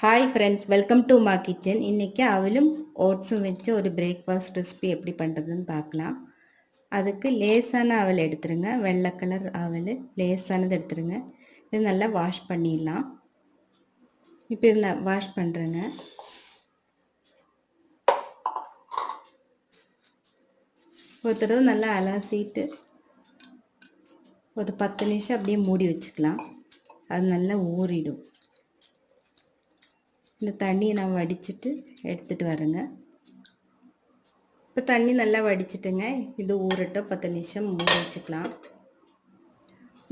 Hi friends, welcome to மா kitchen. இன்றைக்கி அவலும் ஓட்ஸும் வச்சு ஒரு பிரேக்ஃபாஸ்ட் ரெசிபி எப்படி பண்ணுறதுன்னு பார்க்கலாம். அதுக்கு லேசான அவல் எடுத்துருங்க. வெள்ளை கலர் அவல் லேசானது எடுத்துருங்க. இது நல்லா வாஷ் பண்ணிடலாம். இப்போ இது நான் வாஷ் பண்ணுறேங்க. ஒரு தடவை நல்லா அலசிட்டு ஒரு 10 நிமிஷம் அப்படியே மூடி வச்சுக்கலாம். அது நல்லா ஊறிடும். இந்த தண்ணியை நான் வடிச்சிட்டு எடுத்துகிட்டு வரேங்க. இப்போ தண்ணி நல்லா வடிச்சிட்டுங்க. இது ஊறட்டும், 10 நிமிஷம் மூடி வச்சுக்கலாம்.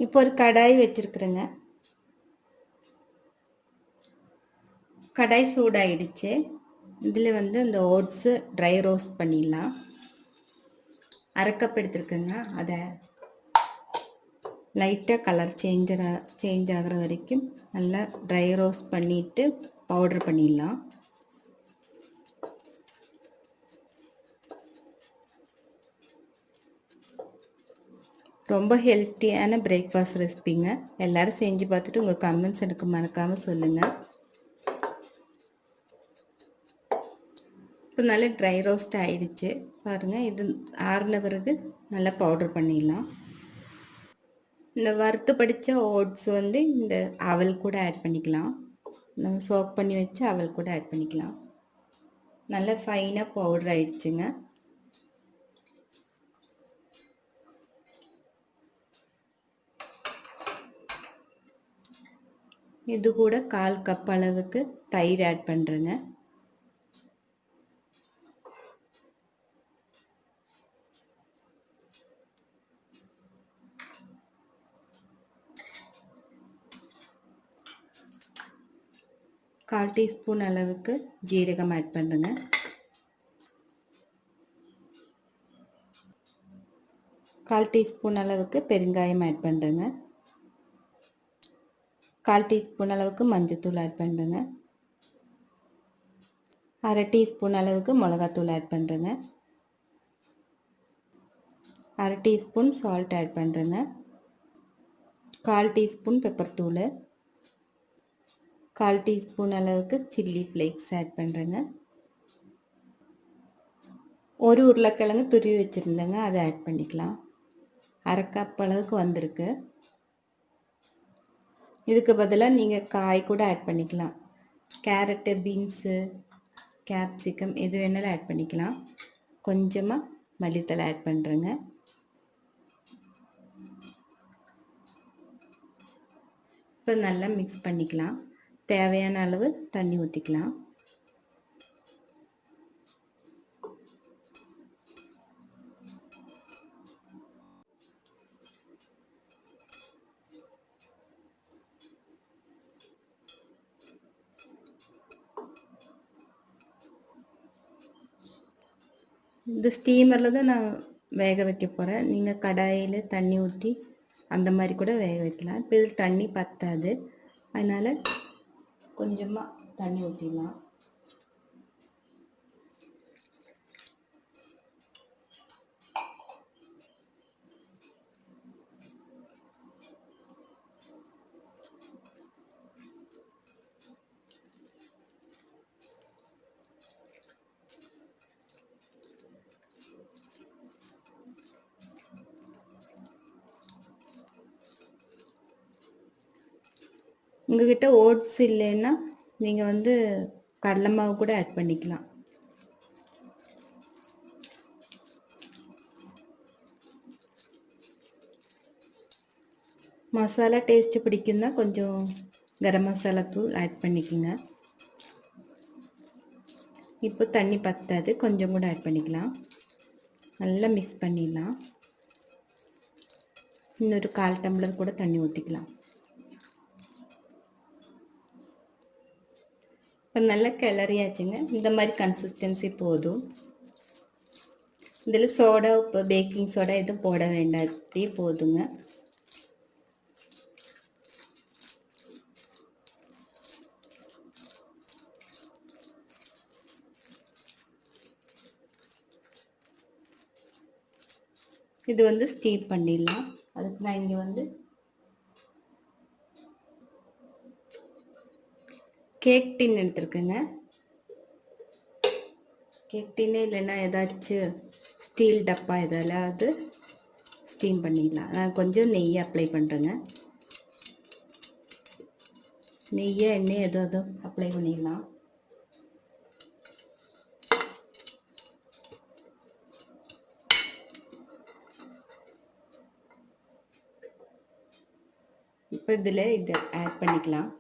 இப்போ ஒரு கடாய் வச்சுருக்குறேங்க. கடாய் சூடாயிடுச்சு. இதில் இந்த ஓட்ஸு ட்ரை ரோஸ்ட் பண்ணிடலாம். அரை கப் எடுத்துருக்கேங்க. அதை லைட்டாக கலர் சேஞ்ச் ஆகிற வரைக்கும் நல்லா ட்ரை ரோஸ்ட் பண்ணிவிட்டு பவுடர் பண்ணிடலாம். ரொம்ப ஹெல்த்தியான பிரேக்ஃபாஸ்ட் ரெசிபிங்க. எல்லோரும் செஞ்சு பார்த்துட்டு உங்கள் கமெண்ட்ஸ் எனக்கு மறக்காமல் சொல்லுங்கள். இப்போ நல்லா ட்ரை ரோஸ்ட் ஆகிடுச்சு பாருங்கள். இது ஆறின பிறகு நல்லா பவுடர் பண்ணிடலாம். இந்த வறுத்து படித்த ஓட்ஸ் இந்த அவல் கூட ஆட் பண்ணிக்கலாம். நம்ம சோக் பண்ணி வச்சு அவல் கூட ஆட் பண்ணிக்கலாம். நல்லா ஃபைனாக பவுடர் ஆயிடுச்சுங்க. இது கூட 1/4 கப் அளவுக்கு தயிர் ஆட் பண்ணுறேங்க. கால் டீஸ்பூன் அளவுக்கு ஜீரகம் ஆட் பண்ணுறேங்க. கால் டீஸ்பூன் அளவுக்கு பெருங்காயம் ஆட் பண்ணுறேங்க. கால் டீஸ்பூன் அளவுக்கு மஞ்சள்தூள் ஆட் பண்ணுறேங்க. அரை டீஸ்பூன் அளவுக்கு மிளகாத்தூள் ஆட் பண்ணுறேங்க. அரை டீஸ்பூன் சால்ட் ஆட் பண்ணுறேங்க. கால் டீஸ்பூன் பெப்பர் தூள், கால் டீஸ்பூன் அளவுக்கு சில்லி ஃப்ளேக்ஸ் ஆட் பண்ணுறேங்க. ஒரு உருளைக்கிழங்கு துருவி வச்சுருந்தேங்க, அதை ஆட் பண்ணிக்கலாம். அரை கப் அளவுக்கு வந்திருக்கு. இதுக்கு பதிலாக நீங்கள் காய் கூட ஆட் பண்ணிக்கலாம். கேரட்டு, பீன்ஸு, கேப்சிகம் எது வேணாலும் ஆட் பண்ணிக்கலாம். கொஞ்சமாக மல்லித்தலை ஆட் பண்ணுறேங்க. இப்போ நல்லா மிக்ஸ் பண்ணிக்கலாம். தேவையான அளவு தண்ணி ஊற்றிக்கலாம். இந்த ஸ்டீமரில் தான் நான் வேக வைக்க போகிறேன். நீங்கள் கடாயில் தண்ணி ஊற்றி அந்த மாதிரி கூட வேக வைக்கலாம். இப்போ இதில் தண்ணி பத்தாது, அதனால் கொஞ்சமாக தண்ணி ஊற்றிடலாம். உங்கள்கிட்ட ஓட்ஸ் இல்லைன்னா நீங்கள் கடலை மாவு கூட ஆட் பண்ணிக்கலாம். மசாலா டேஸ்ட்டு பிடிக்குன்னா கொஞ்சம் கரம் மசாலா தூள் ஆட் பண்ணிக்கோங்க. இப்போ தண்ணி பத்தாது, கொஞ்சம் கூட ஆட் பண்ணிக்கலாம். நல்லா மிக்ஸ் பண்ணிடலாம். இன்னொரு 1/4 டம்ளர் கூட தண்ணி ஊற்றிக்கலாம். இப்போ நல்லா கிளறியாச்சுங்க. இந்த மாதிரி கன்சிஸ்டன்சி போதும். இதில் சோடா, உப்பு, பேக்கிங் சோடா எதுவும் போட வேண்டாம், இப்படியே போதுங்க. இது ஸ்டீம் பண்ணிடலாம். அதுக்கு நான் இங்கே கேக் டின் எடுத்துருக்கேங்க. கேக் டின்னு இல்லைன்னா ஏதாச்சும் ஸ்டீல் டப்பா எதாவது ஸ்டீம் பண்ணிடலாம். நான் கொஞ்சம் நெய் அப்ளை பண்ணுறேங்க. நெய்யை எண்ணெய் எதோ அப்ளை பண்ணிடலாம். இப்போ இதில் இதை ஆட் பண்ணிக்கலாம்.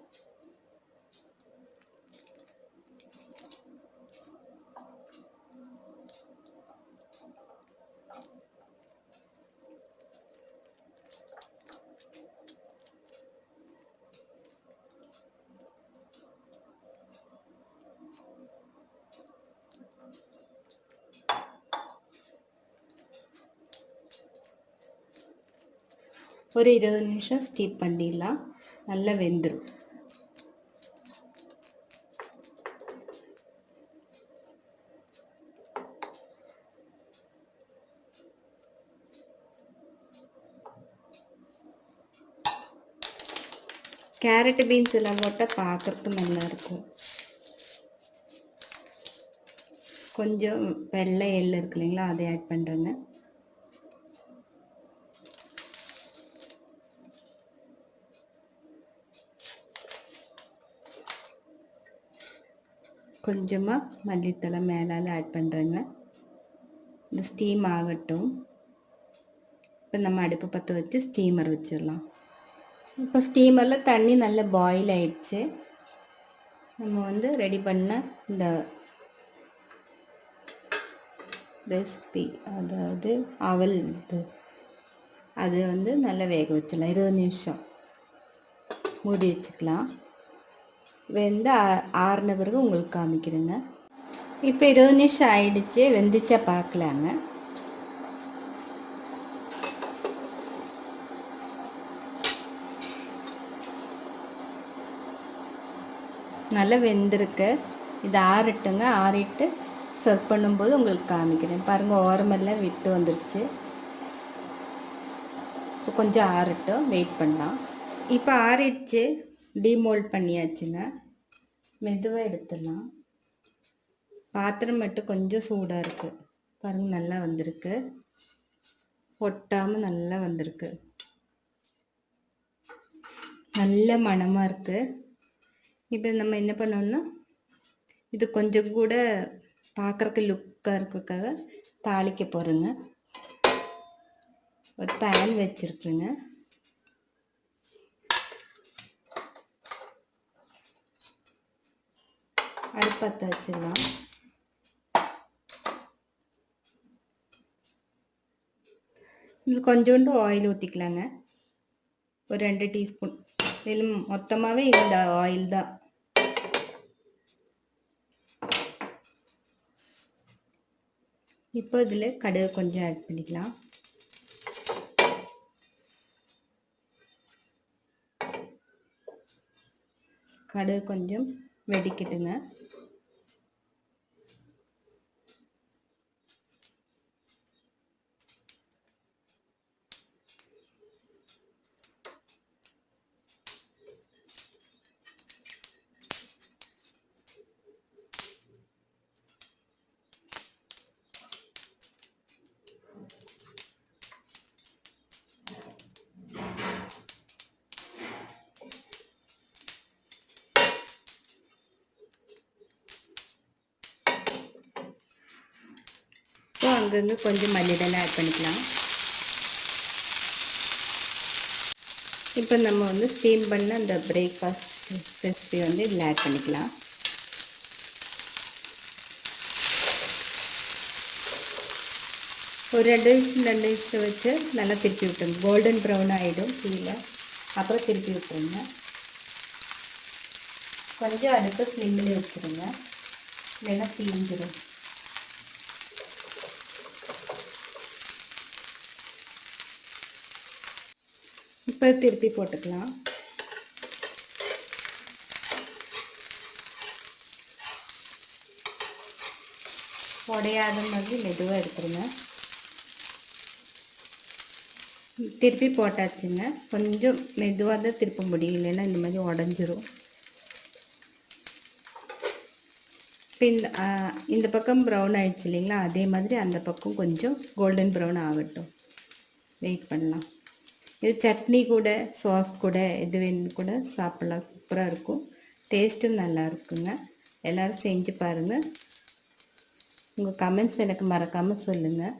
ஒரு 20 நிமிஷம் ஸ்டீம் பண்ணிடலாம். நல்லா வெந்துடும். கேரட் பீன்ஸ் எல்லாம் போட்டால் பார்க்குறதுக்கு நல்லாயிருக்கும். கொஞ்சம் வெள்ளை எள்ளு இருக்கு இல்லைங்களா, அதை ஆட் பண்ணுறேங்க. கொஞ்சமாக மல்லித்தலை மேலால் ஆட் பண்ணுறேங்க. இந்த ஸ்டீம் ஆகட்டும். இப்போ நம்ம அடுப்பு பற்ற வச்சு ஸ்டீமர் வச்சிடலாம். இப்போ ஸ்டீமரில் தண்ணி நல்லா பாயில் ஆயிடுச்சு. நம்ம வந்து ரெடி பண்ண இந்த ரெசிபி, அதாவது அவல் அது வந்து நல்லா வேக வச்சிடலாம். 20 நிமிஷம் மூடி வச்சுக்கலாம். வெந்து ஆறின பிறகு உங்களுக்கு காமிக்கிறேங்க. இப்போ 20 நிமிஷம் ஆயிடுச்சு. வெந்துச்சா பார்க்கலாங்க. நல்லா வெந்திருக்கு. இது ஆறட்டுங்க. ஆறிட்டு சர்வ் பண்ணும்போது உங்களுக்கு காமிக்கிறேன். பாருங்கள், ஓரமெல்லாம் விட்டு வந்துருச்சு. இப்போ கொஞ்சம் ஆறட்டும், வெயிட் பண்ணலாம். இப்போ ஆறிடுச்சு. டீமோல்ட் பண்ணியாச்சுங்க. மெதுவாக எடுத்துடலாம். பாத்திரம் மட்டும் கொஞ்சம் சூடாக இருக்குது. பாருங்கள், நல்லா வந்திருக்கு. ஒட்டாமல் நல்லா வந்திருக்கு. நல்ல மணமாக இருக்குது. இப்போ நம்ம என்ன பண்ணோம்னா, இது கொஞ்சம் கூட பார்க்குறக்கு லுக்காக இருக்கிறதுக்காக தாளிக்க போகிறேங்க. ஒரு பேன் வச்சுருக்குறேங்க. அடுப்பத்தை வச்சிடலாம். இதில் கொஞ்சோண்டு ஆயில் ஊற்றிக்கலாங்க. ஒரு 2 டீஸ்பூன். இதில் மொத்தமாகவே இந்த ஆயில் தான். இப்போ இதில் கடுகு கொஞ்சம் ஆட் பண்ணிக்கலாம். கடுகு கொஞ்சம் வெடிக்கட்டுங்க. ஸோ அங்கங்கே கொஞ்சம் மல்லித்தலை ஆட் பண்ணிக்கலாம். இப்போ நம்ம வந்து ஸ்டீம் பண்ண அந்த பிரேக்ஃபாஸ்ட் ரெசிபி வந்து இதில் ஆட் பண்ணிக்கலாம். ஒரு 2 நிமிஷம் வச்சு நல்லா திருப்பி விட்டுருங்க. கோல்டன் ப்ரௌன் ஆகிடும் கீழே. அப்புறம் திருப்பி விட்டுருங்க. கொஞ்சம் அடுப்பு ஸ்லிம்மில் வச்சுருங்க, இல்லைன்னா தீஞ்சிடும். இப்போ திருப்பி போட்டுக்கலாம். உடையாத மாதிரி மெதுவாக எடுத்துருங்க. திருப்பி போட்டாச்சுங்க. கொஞ்சம் மெதுவாக தான் திருப்ப முடியும், இல்லைன்னா இந்த மாதிரி உடஞ்சிரும். இப்போ இந்த பக்கம் ப்ரௌன் ஆயிடுச்சு இல்லைங்களா, அதே மாதிரி அந்த பக்கம் கொஞ்சம் கோல்டன் ப்ரௌன் ஆகட்டும். வெயிட் பண்ணலாம். இது சட்னி கூட சாஸ் கூட எது வேணும் கூட சாப்பிட்லாம். சூப்பராக இருக்கும். டேஸ்ட்டும் நல்லா இருக்குங்க. எல்லோரும் செஞ்சு பாருங்கள். உங்கள் கமெண்ட்ஸ் எனக்கு மறக்காமல் சொல்லுங்கள்.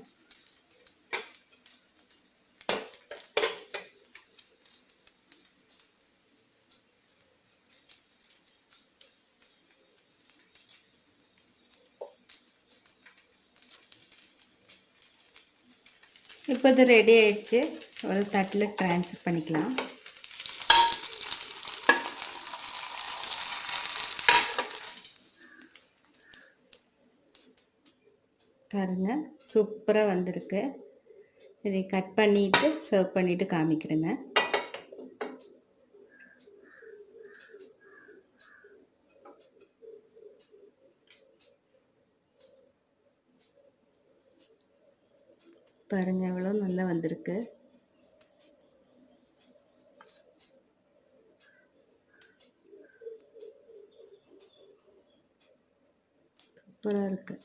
இப்போ இது ரெடி ஆயிடுச்சு. ஒரு தட்டில் ட்ரான்ஸ்ஃபர் பண்ணிக்கலாம். பாருங்க, சூப்பராக வந்திருக்கு. இதை கட் பண்ணிட்டு சர்வ் பண்ணிட்டு காமிக்கிறேங்க. பாருங்க, எவ்வளோ நல்லா வந்திருக்கு. சூப்பராக இருக்குது.